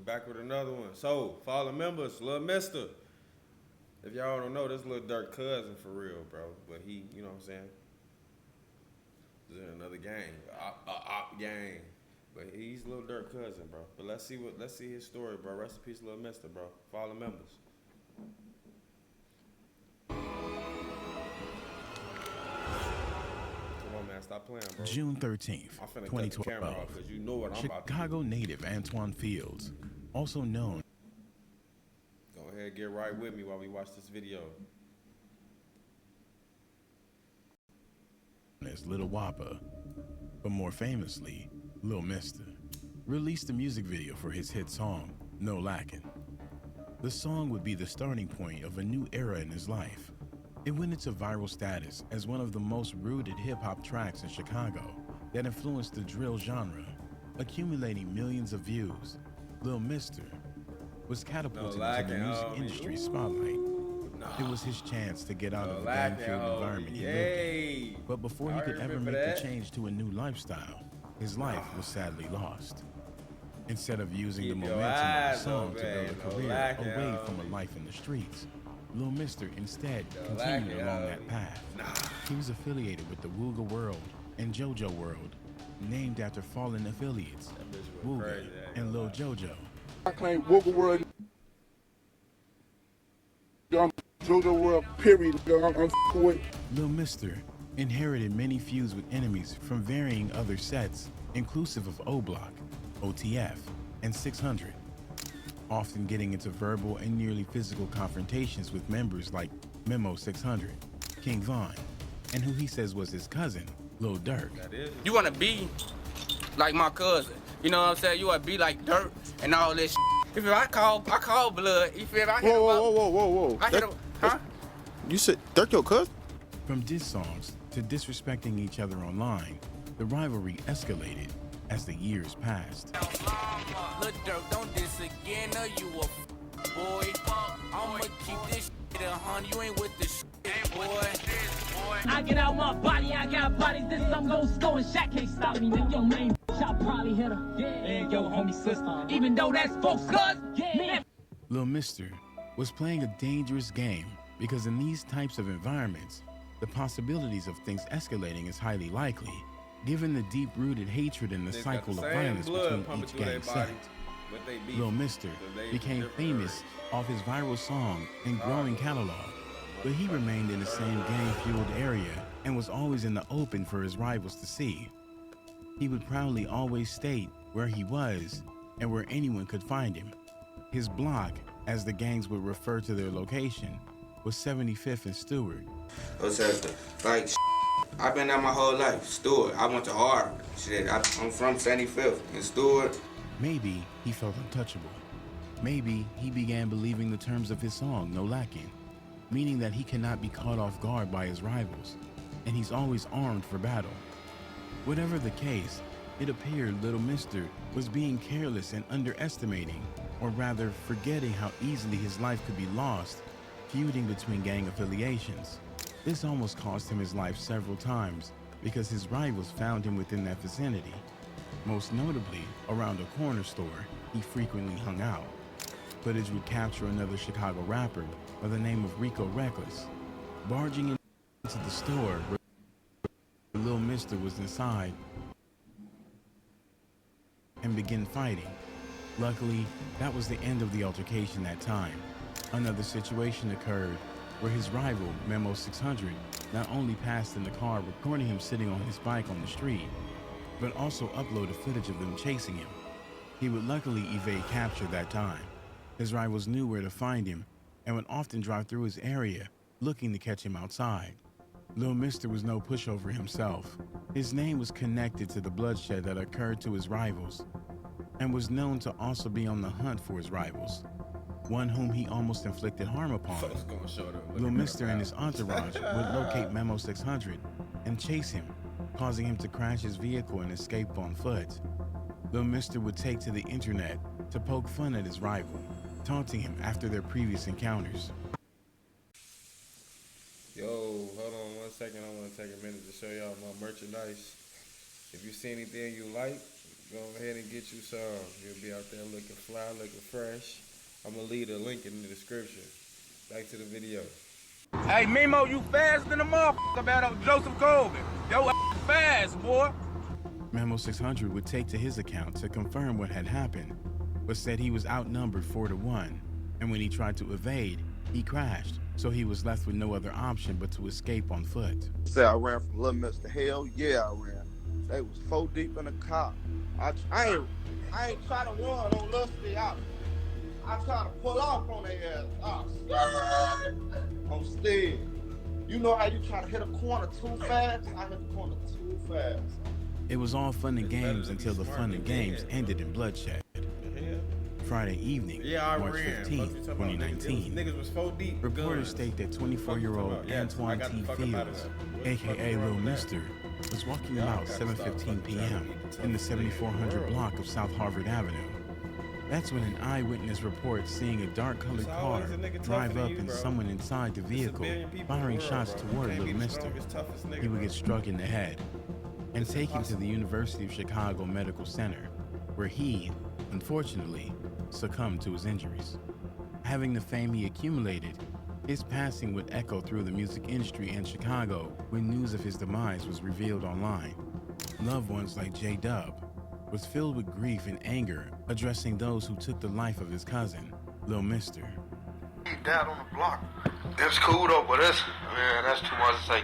back with another one. So, follow Memberz, Lil Mister. If y'all don't know, this Lil Durk cousin for real, bro. But he, you know what I'm saying? He's in another gang, op gang. But he's Lil Durk cousin, bro. But let's see his story, bro. Rest in peace, Lil Mister, bro. Follow Memberz. Come on, man, stop playing, bro. June 13th, 2012. You know what I'm Chicago native Antoine Fields, also known. Go ahead, get right with me while we watch this video. As Little Whopper, but more famously, Lil Mister, released a music video for his hit song, No Lackin'. The song would be the starting point of a new era in his life. It went into viral status as one of the most rooted hip-hop tracks in Chicago that influenced the drill genre, accumulating millions of views. Lil Mister was catapulted into the music industry spotlight. It was his chance to get out of the gang-filled environment he lived in. But before he could ever make the change to a new lifestyle, his life was sadly lost. Instead of using the momentum of the song to build a career away from a life in the streets, Lil Mister instead continued along that path. He was affiliated with the Wooga World and JoJo World, named after fallen affiliates, Wooga and Lil JoJo. I claim Wooga World, JoJo World, period. I'm with. Lil Mister inherited many feuds with enemies from varying other sets, inclusive of O-Block, OTF, and 600. Often getting into verbal and nearly physical confrontations with members like Memo 600, King Von, and who he says was his cousin, Lil Durk. You want to be like my cousin, you know what I'm saying? You want to be like Durk and all this shit. If I call blood, if I hit Whoa. I hit him, huh? You said Durk your cousin? From diss songs to disrespecting each other online, the rivalry escalated as the years passed. Look, Durk, don't diss again, or you a boy. I'ma keep this shit 100. You ain't with the shit, boy. I get out my body, I got bodies. This I'm gon' score and Shaq can't stop me. Then your main I probably hit her. Yeah, yo, homie sister. Even though that's folks' cuz, yeah. Lil Mister was playing a dangerous game because in these types of environments, the possibilities of things escalating is highly likely, given the deep-rooted hatred and the cycle of violence between each gang set. Lil Mister became famous off his viral song and growing catalog, but he remained in the same gang-fueled area and was always in the open for his rivals to see. He would proudly always state where he was and where anyone could find him. His block, as the gangs would refer to their location, was 75th and Stewart. Like, I've been there my whole life. Stewart, I went to Harvard. Shit, I'm from 75th and Stewart. Maybe he felt untouchable. Maybe he began believing the terms of his song, No Lackin', meaning that he cannot be caught off guard by his rivals, and he's always armed for battle. Whatever the case, it appeared Little Mister was being careless and underestimating, or rather forgetting how easily his life could be lost, feuding between gang affiliations. This almost cost him his life several times because his rivals found him within that vicinity. Most notably, around a corner store he frequently hung out. Footage would capture another Chicago rapper by the name of Rico Reckless, barging into the store where Lil Mister was inside and began fighting. Luckily, that was the end of the altercation that time. Another situation occurred where his rival, Memo 600, not only passed in the car recording him sitting on his bike on the street, but also uploaded footage of them chasing him. He would luckily evade capture that time. His rivals knew where to find him and would often drive through his area looking to catch him outside. Lil Mister was no pushover himself. His name was connected to the bloodshed that occurred to his rivals and was known to also be on the hunt for his rivals, one whom he almost inflicted harm upon. Lil Mister and his entourage would locate Memo 600 and chase him, causing him to crash his vehicle and escape on foot. Lil Mister would take to the internet to poke fun at his rival, taunting him after their previous encounters. Yo, hold on 1 second. I want to take a minute to show y'all my merchandise. If you see anything you like, Go ahead and get you some. You'll be out there looking fly, looking fresh. I'm gonna leave a link in the description. Back to the video. Hey, Mimo, you faster than a motherfucker about Joseph Colvin. Yo, fast, boy. Memo 600 would take to his account to confirm what had happened, but said he was outnumbered 4-1, and when he tried to evade, he crashed, so he was left with no other option but to escape on foot. Say I ran from Little Miss to hell, yeah, I ran. They was 4 deep in the car. I ain't trying to run on Lusty out. I try to pull off on their ass. I'm still. You know how you try to hit a corner too fast? I hit the corner too fast. It was all fun and games until the fun and games ended in bloodshed. Friday evening, March 15, 2019. Niggas was 4 deep. Reporters state that 24-year-old Antoine T. Fields, aka Lil Mister, was walking about 7:15 p.m. in the 7400 block of South Harvard Avenue. That's when an eyewitness reports seeing a dark-colored car drive up and someone inside the vehicle firing shots toward Lil Mister. He would get struck in the head and taken to the University of Chicago Medical Center, where he, unfortunately, succumbed to his injuries. Having the fame he accumulated, his passing would echo through the music industry in Chicago when news of his demise was revealed online. Loved ones like J-Dub was filled with grief and anger, addressing those who took the life of his cousin, Lil Mister. He died on the block. It's cool though, but that's too much to say.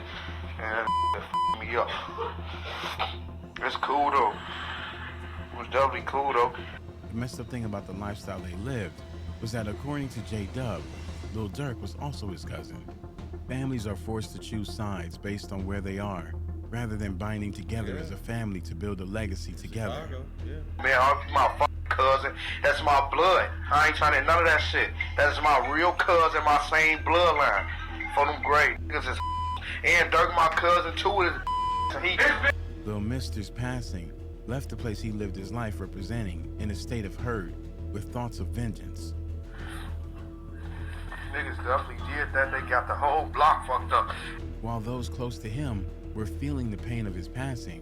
Man, that me up. It's cool though. It was definitely cool though. The messed up thing about the lifestyle they lived was that according to J-Dub, Lil Durk was also his cousin. Families are forced to choose sides based on where they are, rather than binding together as a family to build a legacy together. Man, I'm my fucking cousin. That's my blood. I ain't trying to none of that shit. That's my real cousin, my same bloodline. For them great niggas is and Durk my cousin too is Lil Mister's passing left the place he lived his life representing in a state of hurt with thoughts of vengeance. Niggas definitely did that. They got the whole block fucked up. While those close to him were feeling the pain of his passing,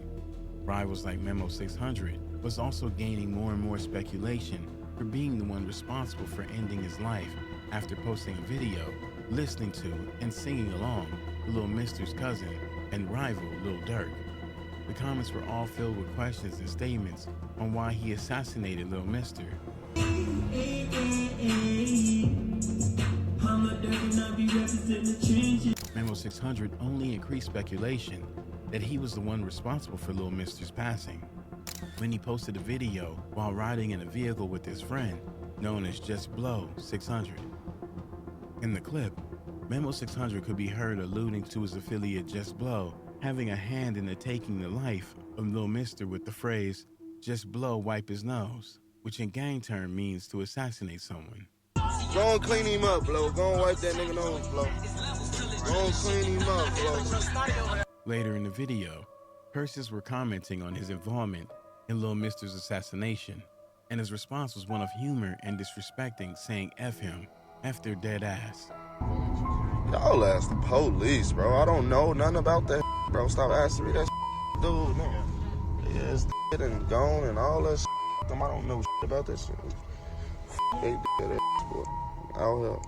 rivals like Memo 600 was also gaining more and more speculation for being the one responsible for ending his life after posting a video, listening to and singing along to Lil Mister's cousin and rival Lil Durk. The comments were all filled with questions and statements on why he assassinated Lil Mister. Memo 600 only increased speculation that he was the one responsible for Lil Mister's passing when he posted a video while riding in a vehicle with his friend known as Just Blow 600. In the clip, Memo 600 could be heard alluding to his affiliate Just Blow having a hand in the taking the life of Lil Mister with the phrase, "Just blow, wipe his nose," which in gang term means to assassinate someone. Go and clean him up, Blow. Go and wipe that nigga nose, Blow. Go and clean him up, Blow. Later in the video, curses were commenting on his involvement in Lil Mister's assassination, and his response was one of humor and disrespecting, saying F him, F their dead ass. Y'all ask the police, bro. I don't know nothing about that, bro. Stop asking me that dude, man. Yeah, it's and gone and all that I don't know about that shit. They did that, boy. Out here.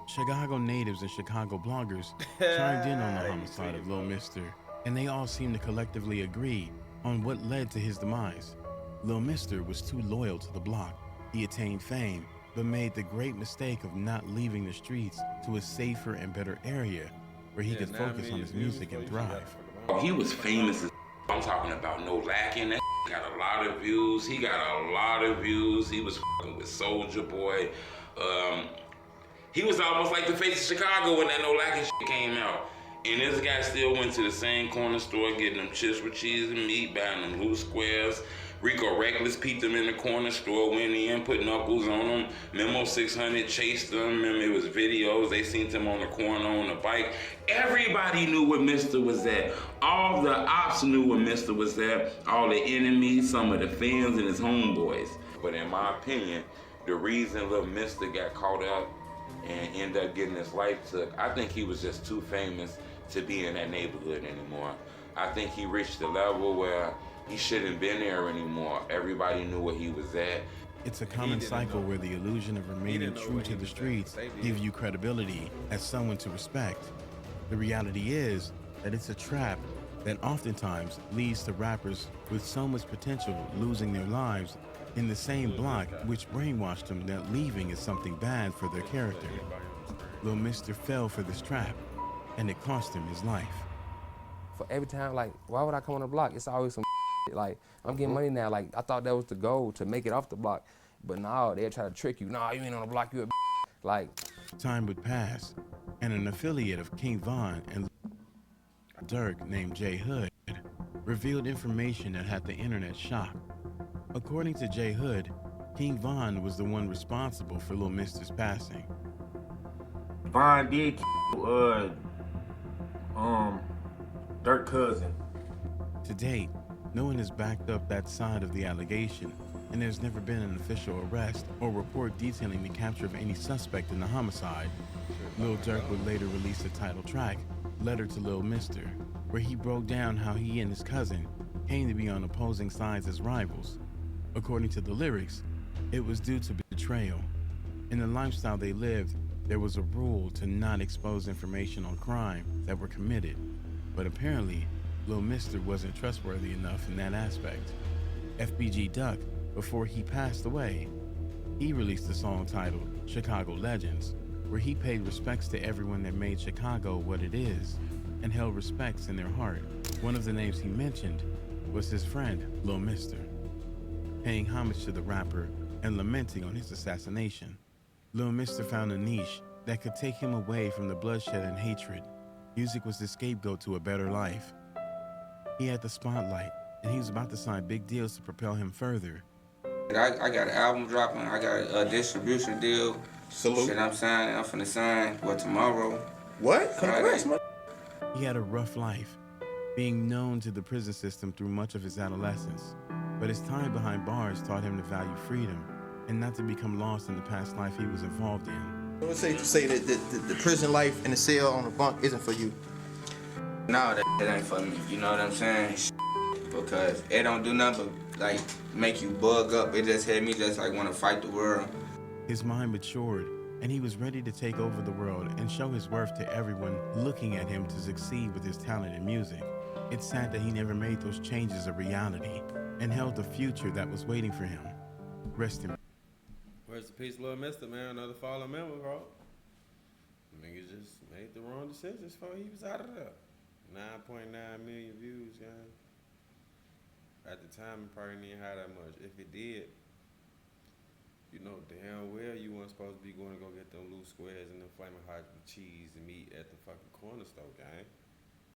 Chicago natives and Chicago bloggers chimed in on the homicide of Lil Mister, and they all seemed to collectively agree on what led to his demise. Lil Mister was too loyal to the block. He attained fame, but made the great mistake of not leaving the streets to a safer and better area where he could focus on his music and thrive. He was famous as I'm talking about no lacking. That got a lot of views. He got a lot of views. He was fucking with Soulja Boy. He was almost like the face of Chicago when that no lacking shit came out. And this guy still went to the same corner store getting them chips with cheese and meat, buying them loose squares. Rico Reckless peeped him in the corner store, went in, put knuckles on him. Memo 600 chased them. Remember, it was videos. They seen him on the corner on the bike. Everybody knew where Mister was at. All the ops knew where Mister was at. All the enemies, some of the fans, and his homeboys. But in my opinion, the reason little Mister got caught up and ended up getting his life took, I think he was just too famous to be in that neighborhood anymore. I think he reached the level where He shouldn't been there anymore. Everybody knew where he was at. It's a common cycle where the illusion of remaining true to the streets gives you credibility as someone to respect. The reality is that it's a trap that oftentimes leads to rappers with so much potential losing their lives in the same block which brainwashed them that leaving is something bad for their character. Lil Mr. fell for this trap, and it cost him his life. For every time, like, why would I come on the block? It's always some like, I'm getting money now. Like, I thought that was the goal, to make it off the block. But now they'll try to trick you. Nah, you ain't on the block, you a like. Time would pass, and an affiliate of King Von and Dirk named J Hood revealed information that had the internet shocked. According to J Hood, King Von was the one responsible for Lil Mister's passing. Von did Dirk cousin. To date, no one has backed up that side of the allegation, and there's never been an official arrest or report detailing the capture of any suspect in the homicide. Lil Durk would later release the title track, Letter to Lil Mister, where he broke down how he and his cousin came to be on opposing sides as rivals. According to the lyrics, it was due to betrayal. In the lifestyle they lived, there was a rule to not expose information on crime that were committed, but apparently, Lil Mister wasn't trustworthy enough in that aspect. FBG Duck, before he passed away, he released a song titled Chicago Legends, where he paid respects to everyone that made Chicago what it is and held respects in their heart. One of the names he mentioned was his friend, Lil Mister, paying homage to the rapper and lamenting on his assassination. Lil Mister found a niche that could take him away from the bloodshed and hatred. Music was the scapegoat to a better life. He had the spotlight, and he was about to sign big deals to propel him further. I got an album dropping. I got a distribution deal. Salute. Shit, I'm signing. I'm finna sign, tomorrow? What? Congrats, man. He had a rough life, being known to the prison system through much of his adolescence. But his time behind bars taught him to value freedom and not to become lost in the past life he was involved in. It's safe to say that the prison life in the cell on the bunk isn't for you. No, that ain't for me. You know what I'm saying? Because it don't do nothing but, like, make you bug up. It just had me just, like, want to fight the world. His mind matured, and he was ready to take over the world and show his worth to everyone looking at him to succeed with his talent in music. It's sad that he never made those changes a reality and held the future that was waiting for him. Rest in Rest in peace, Lil Mister, man. Another fallen member, bro. Nigga just made the wrong decisions before he was out of there. 9.9 million views, gang. At the time, it probably didn't have that much. If it did, you know damn well you weren't supposed to be going to go get them loose squares and them flaming hot cheese and meat at the fucking corner store, gang.